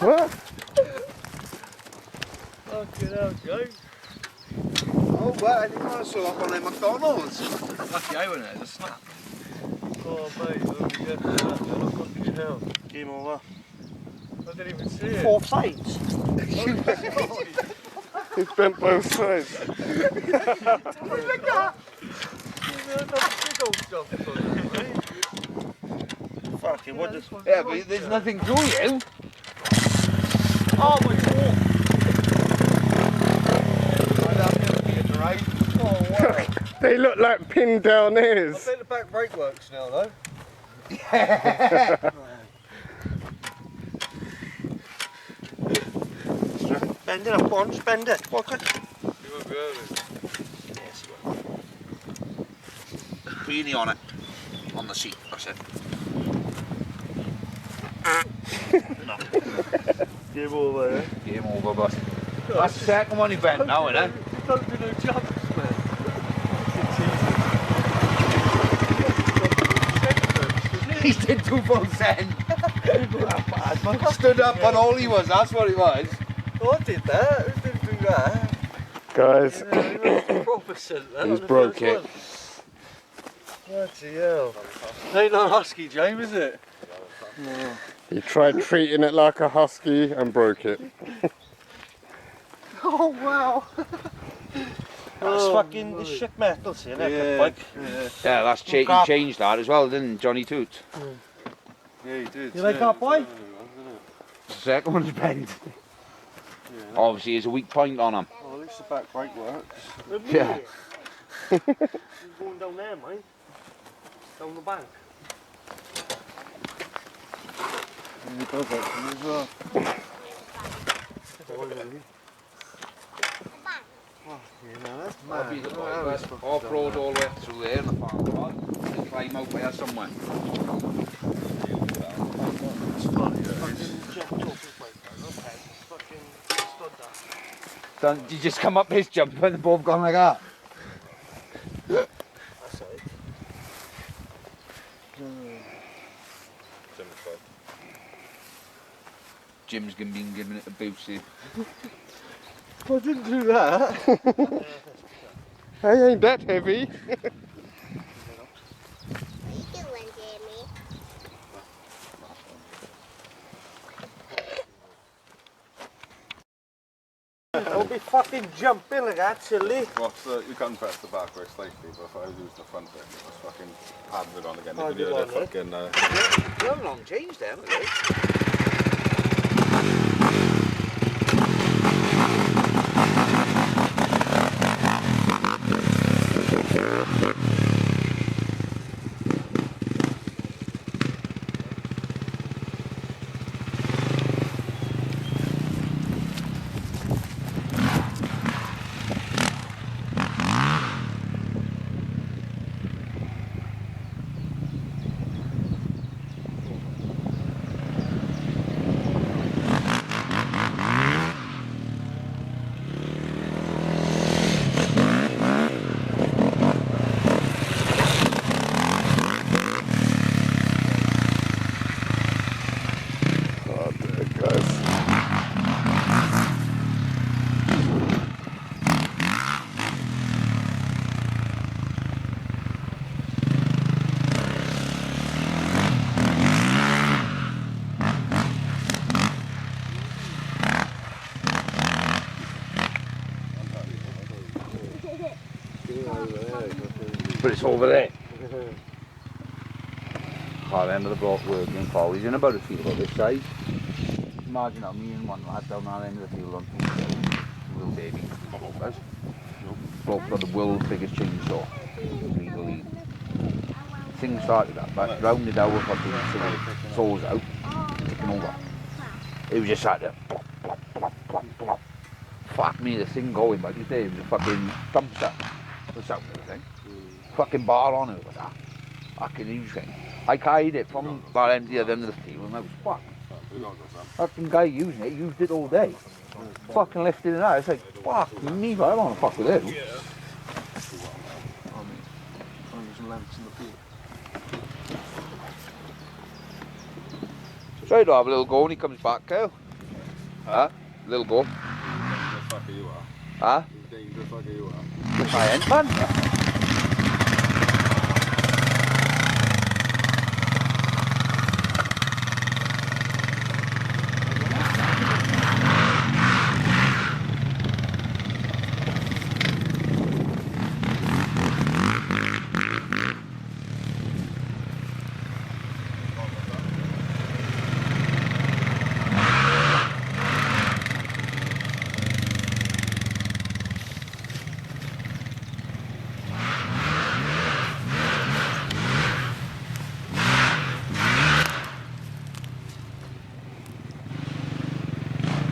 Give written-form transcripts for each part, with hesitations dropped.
What? Fucking hell, Joe. Oh, well, I didn't want to saw up on their McDonald's. Lucky I went there, it's a snap. Oh, mate, look at that. Fucking hell. Game over. I didn't even see it. 4 sides. He's bent both sides. Look at that. Big old jump on that, mate. Fucking what does... Yeah, but there's nothing to you. Oh, my God. Oh, wow. They look like pinned down I ears. bet the back brake works now, though. Bend it up once, bend it. Walk it. You won't be able to. Yes, you will. Put your knee on it. On the seat, that's it. Game over, eh? Game over, boss. That's the second one he bent now, isn't it? Don't do no jumps, man. He did 2 full send. Stood up on all he was, that's what it was. Oh, I did that. Who didn't do that? Guys, Yeah, he was proper sent that. he's on the broke first it. one. Bloody hell. Ain't no husky, James, is it? No. He tried treating it like a husky and broke it. Oh, wow. That's fucking the shit metal, see, innit? Yeah, Like, Yeah, that's he changed that as well, didn't Johnny Toot? yeah, he did. You like that, boy? The second one's bent. Obviously, there's a weak point on him. Oh, at least the back brake works. Yeah. He's going down there, mate. Down the bank. Yeah, he does actually as well. I'll be the boy, off-road all the way through there in the farm park. And climb out there somewhere. It's funny, though. So, did you just come up this jump and both gone like that? That's it. Jim's been giving it a boost here. I didn't do that. I ain't that heavy. What are you doing, Jamie? Don't be fucking jumping like that, silly. You can press the back very slightly, but if I use the front bit, just fucking paddle it on again. Oh, You can hear good the one, fucking... You haven't long changed them, have you? Oh, there it goes. But it's over there. Far end of the block working forward. He's in about a field this size. Imagine how me and one lad down that end of the field on little baby. Bloke got the world's biggest chainsaw. Legally. Thing started up, but rounded out with fucking saws out, taking over. It was just sat there. Fuck me, the thing going, but it was a fucking dumpster. The sound of the thing. Fucking bar on it with that. Fucking huge thing. I carried it from that end to the other end of the field and I was fucked. Fucking guy using it, used it all day. Fucking lifted it out. It's like, fuck me, but I don't want to fuck with it. There's lamps in the field. Tried to have a little go when he comes back, Kyle. Huh? Little go. The fucker you are. Huh? The fucker you are. I ain't man.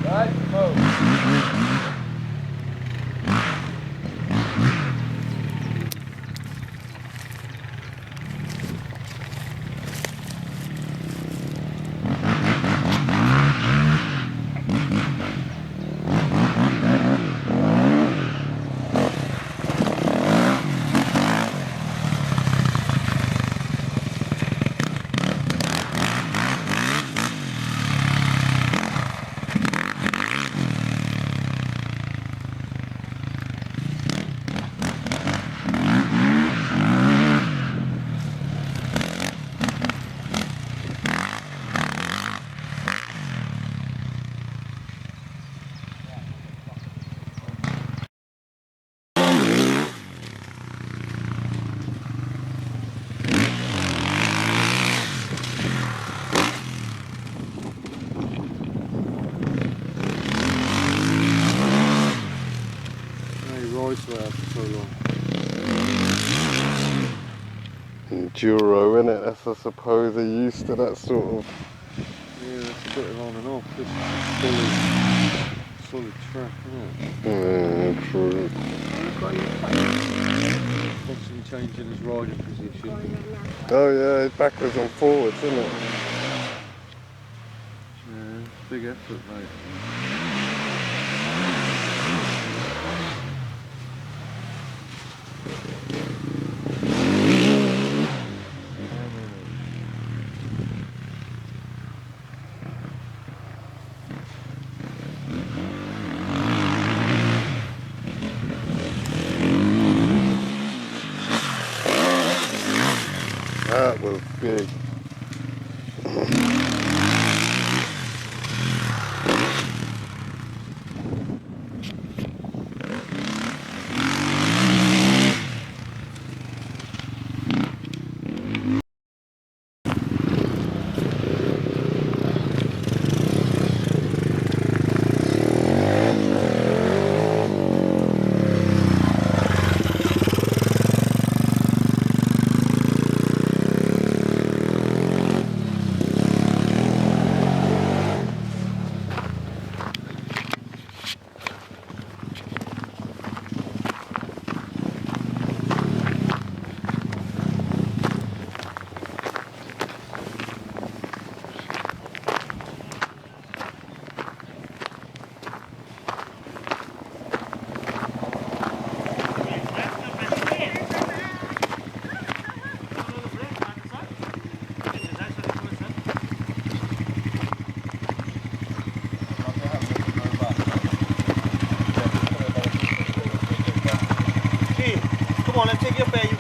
Right, move. Enduro, innit? That's, I suppose, they're used to that sort of. Yeah, that's a bit of on and off. This is solid track, isn't it? Yeah, true. Constantly changing his riding position. Oh yeah, it's backwards and forwards, isn't it? Yeah, big effort, mate. That was big. Come on, let's take your pay.